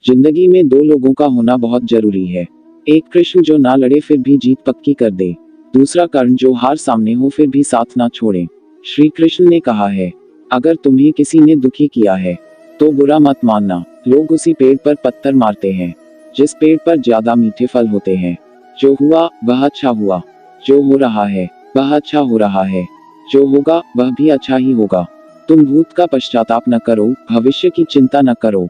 जिंदगी में दो लोगों का होना बहुत जरूरी है। एक कृष्ण जो ना लड़े फिर भी जीत पक्की कर दे, दूसरा कर्ण जो हार सामने हो फिर भी साथ ना छोड़े। श्री कृष्ण ने कहा है, अगर तुम्हें किसी ने दुखी किया है तो बुरा मत मानना। लोग उसी पेड़ पर पत्थर मारते हैं जिस पेड़ पर ज्यादा मीठे फल होते हैं। जो हुआ वह अच्छा हुआ, जो हो रहा है वह अच्छा हो रहा है, जो होगा वह भी अच्छा ही होगा। तुम भूत का पश्चाताप न करो, भविष्य की चिंता न करो।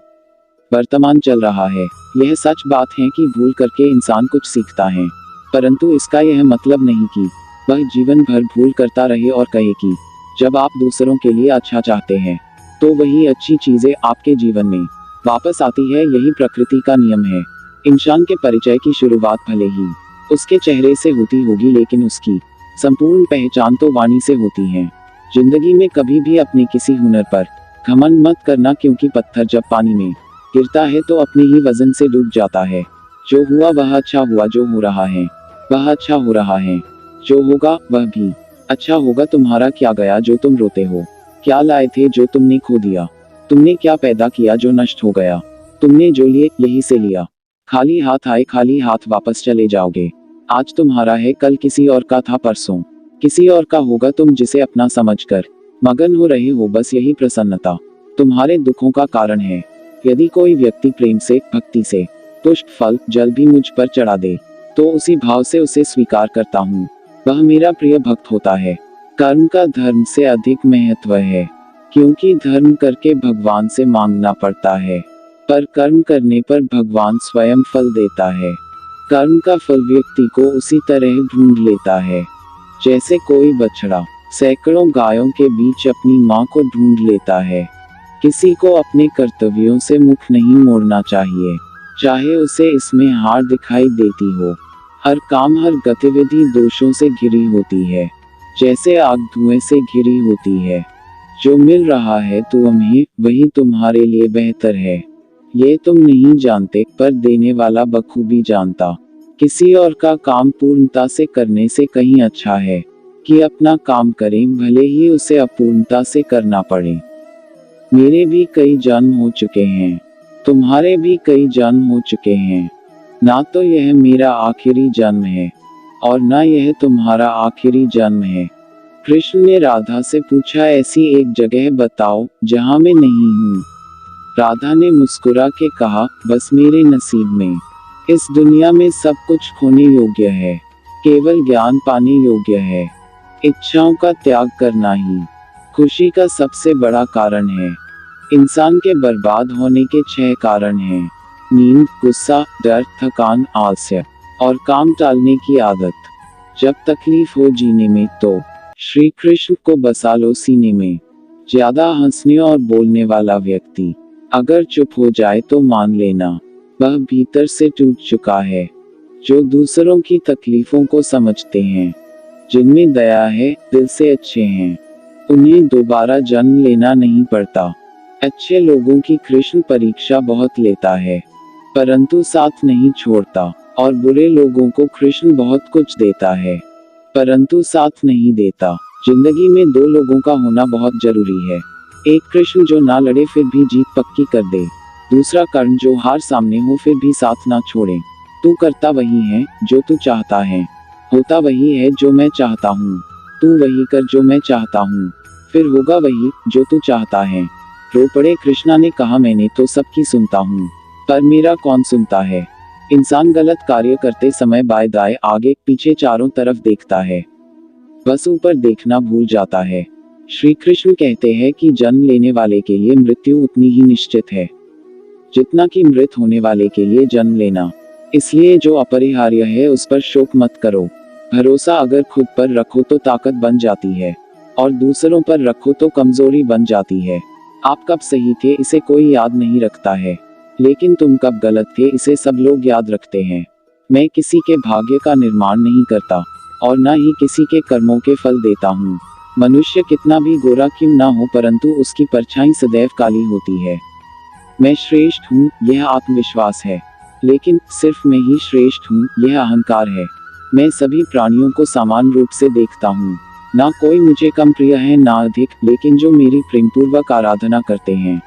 वर्तमान चल रहा है। यह सच बात है कि भूल करके इंसान कुछ सीखता है, परंतु इसका यह मतलब नहीं कि वह जीवन भर भूल करता रहे और कहे कि जब आप दूसरों के लिए अच्छा चाहते हैं तो वही अच्छी चीजें आपके जीवन में वापस आती है। यही प्रकृति का नियम है। इंसान के परिचय की शुरुआत भले ही उसके चेहरे से होती होगी, लेकिन उसकी संपूर्ण पहचान तो वाणी से होती है। जिंदगी में कभी भी अपने किसी हुनर पर घमंड मत करना, क्योंकि पत्थर जब पानी में गिरता है तो अपने ही वजन से डूब जाता है। जो हुआ वह अच्छा हुआ, जो हो रहा है वह अच्छा हो रहा है, जो होगा वह भी अच्छा होगा। तुम्हारा क्या गया जो तुम रोते हो? क्या लाए थे जो तुमने खो दिया? तुमने क्या पैदा किया जो नष्ट हो गया? तुमने जो लिए यही से लिया। खाली हाथ आए खाली हाथ वापस चले जाओगे। आज तुम्हारा है, कल किसी और का था, परसों किसी और का होगा। तुम जिसे अपना समझकर मगन हो रहे हो, बस यही प्रसन्नता तुम्हारे दुखों का कारण है। यदि कोई व्यक्ति प्रेम से, भक्ति से पुष्प, फल, जल भी मुझ पर चढ़ा दे तो उसी भाव से उसे स्वीकार करता हूँ। वह मेरा प्रिय भक्त होता है। कर्म का धर्म से अधिक महत्व है, क्योंकि धर्म करके भगवान से मांगना पड़ता है, पर कर्म करने पर भगवान स्वयं फल देता है। कर्म का फल व्यक्ति को उसी तरह ढूंढ लेता है जैसे कोई बछड़ा सैकड़ों गायों के बीच अपनी मां को ढूंढ लेता है। किसी को अपने कर्तव्यों से मुख नहीं मोड़ना चाहिए, चाहे उसे इसमें हार दिखाई देती हो। हर काम, हर गतिविधि दोषों से घिरी होती है, जैसे आग धुएं से घिरी होती है। जो मिल रहा है तुम्हें वही तुम्हारे लिए बेहतर है। ये तुम नहीं जानते, पर देने वाला बखूबी जानता। किसी और का काम पूर्णता से करने से कहीं अच्छा है कि अपना काम करें, भले ही उसे अपूर्णता से करना पड़े। मेरे भी कई जन्म हो चुके हैं, तुम्हारे भी कई जन्म हो चुके हैं। ना तो यह मेरा आखिरी जन्म है और ना यह तुम्हारा आखिरी जन्म है। कृष्ण ने राधा से पूछा, ऐसी एक जगह बताओ जहां मैं नहीं हूँ। राधा ने मुस्कुरा के कहा, बस मेरे नसीब में। इस दुनिया में सब कुछ खोने योग्य है, केवल ज्ञान पाने योग्य है। इच्छाओं का त्याग करना ही खुशी का सबसे बड़ा कारण है। इंसान के बर्बाद होने के 6 कारण हैं: नींद, गुस्सा, डर, थकान, आलस्य और काम टालने की आदत। जब तकलीफ हो जीने में तो श्री कृष्ण को बसा लो सीने में। ज्यादा हंसने और बोलने वाला व्यक्ति अगर चुप हो जाए तो मान लेना वह भीतर से टूट चुका है। जो दूसरों की तकलीफों को समझते हैं, जिनमें दया है, दिल से अच्छे हैं, उन्हें दोबारा जन्म लेना नहीं पड़ता। अच्छे लोगों की कृष्ण परीक्षा बहुत लेता है, परंतु साथ नहीं छोड़ता, और बुरे लोगों को कृष्ण बहुत कुछ देता है, परंतु साथ नहीं देता। जिंदगी में दो लोगों का होना बहुत जरूरी है। एक कृष्ण जो ना लड़े फिर भी जीत पक्की कर दे, दूसरा कर्ण जो हार सामने हो फिर भी साथ ना छोड़े। तू करता वही है जो तू चाहता है, होता वही है जो मैं चाहता हूँ। तू वही कर जो मैं चाहता हूँ, फिर होगा वही जो तू चाहता है। रो पड़े कृष्णा ने कहा, मैंने तो सबकी सुनता हूँ, पर मेरा कौन सुनता है। इंसान गलत कार्य करते समय बाएं दाएं आगे पीछे चारों तरफ देखता है, बस ऊपर देखना भूल जाता है। श्री कृष्ण कहते हैं कि जन्म लेने वाले के लिए मृत्यु उतनी ही निश्चित है जितना कि मृत होने वाले के लिए जन्म लेना। इसलिए जो अपरिहार्य है उस पर शोक मत करो। भरोसा अगर खुद पर रखो तो ताकत बन जाती है, और दूसरों पर रखो तो कमजोरी बन जाती है। आप कब सही थे इसे कोई याद नहीं रखता है, लेकिन तुम कब गलत थे इसे सब लोग याद रखते हैं। मैं किसी के भाग्य का निर्माण नहीं करता और न ही किसी के कर्मों के फल देता हूँ। मनुष्य कितना भी गोरा क्यों ना हो, परंतु उसकी परछाई सदैव काली होती है। मैं श्रेष्ठ हूँ यह आत्मविश्वास है, लेकिन सिर्फ मैं ही श्रेष्ठ हूँ यह अहंकार है। मैं सभी प्राणियों को समान रूप से देखता हूँ, ना कोई मुझे कम प्रिय है ना अधिक, लेकिन जो मेरी प्रेमपूर्वक आराधना करते हैं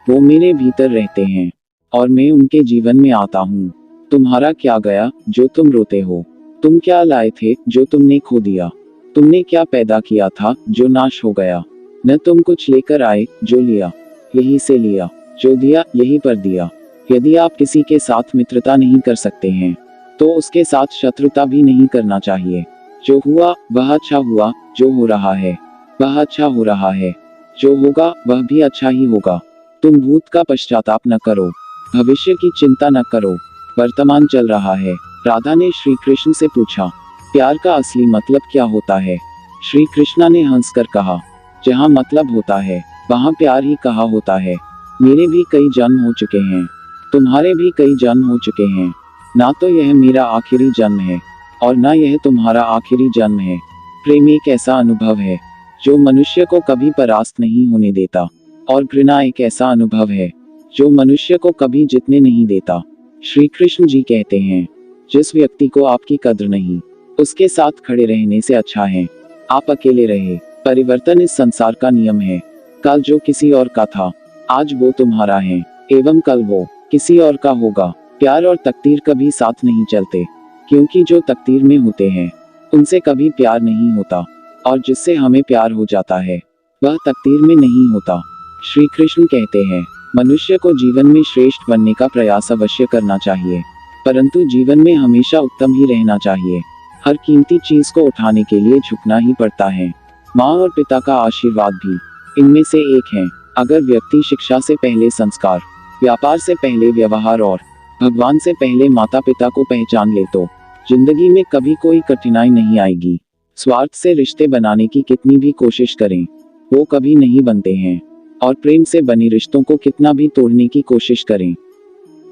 वो मेरे भीतर रहते हैं। और मैं उनके जीवन में आता हूँ। तुम्हारा क्या गया जो तुम रोते हो? तुम क्या लाए थे जो तुमने खो दिया? तुमने क्या पैदा किया था जो नाश हो गया? न तुम कुछ लेकर आए, जो लिया यहीं से लिया, जो दिया यहीं पर दिया। यदि आप किसी के साथ मित्रता नहीं कर सकते हैं, तो उसके साथ शत्रुता भी नहीं करना चाहिए। जो हुआ वह अच्छा हुआ, जो हो रहा है वह अच्छा हो रहा है, जो होगा वह भी अच्छा ही होगा। तुम भूत का पश्चाताप न करो, भविष्य की चिंता न करो, वर्तमान चल रहा है। राधा ने श्री कृष्ण से पूछा, प्यार का असली मतलब क्या होता है? श्री कृष्णा ने हंसकर कहा, जहाँ मतलब होता है वहाँ प्यार ही कहा होता है। मेरे भी कई जन्म हो चुके हैं, तुम्हारे भी कई जन्म हो चुके हैं। ना तो यह मेरा आखिरी जन्म है और ना यह तुम्हारा आखिरी जन्म है। प्रेम एक ऐसा अनुभव है जो मनुष्य को कभी परास्त नहीं होने देता, और घृणा एक ऐसा अनुभव है जो मनुष्य को कभी जीतने नहीं देता। श्री कृष्ण जी कहते हैं, जिस व्यक्ति को आपकी कद्र नहीं, उसके साथ खड़े रहने से अच्छा है आप अकेले रहे। परिवर्तन इस संसार का नियम है। कल जो किसी और का था, आज वो तुम्हारा है, एवं कल वो किसी और का होगा। प्यार और तकदीर कभी साथ नहीं चलते, क्योंकि जो तकदीर में होते हैं उनसे कभी प्यार नहीं होता, और जिससे हमें प्यार हो जाता है वह तकदीर में नहीं होता। श्री कृष्ण कहते हैं, मनुष्य को जीवन में श्रेष्ठ बनने का प्रयास अवश्य करना चाहिए, परंतु जीवन में हमेशा उत्तम ही रहना चाहिए। हर कीमती चीज को उठाने के लिए झुकना ही पड़ता है। माँ और पिता का आशीर्वाद भी इनमें से एक है। अगर व्यक्ति शिक्षा से पहले संस्कार, व्यापार से पहले व्यवहार और भगवान से पहले माता पिता को पहचान ले तो जिंदगी में कभी कोई कठिनाई नहीं आएगी। स्वार्थ से रिश्ते बनाने की कितनी भी कोशिश करें, वो कभी नहीं बनते हैं, और प्रेम से बने रिश्तों को कितना भी तोड़ने की कोशिश करें,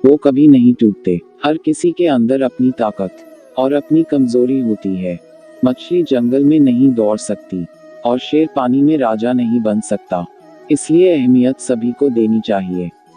वो कभी नहीं टूटते। हर किसी के अंदर अपनी ताकत और अपनी कमजोरी होती है। मछली जंगल में नहीं दौड़ सकती और शेर पानी में राजा नहीं बन सकता। इसलिए अहमियत सभी को देनी चाहिए।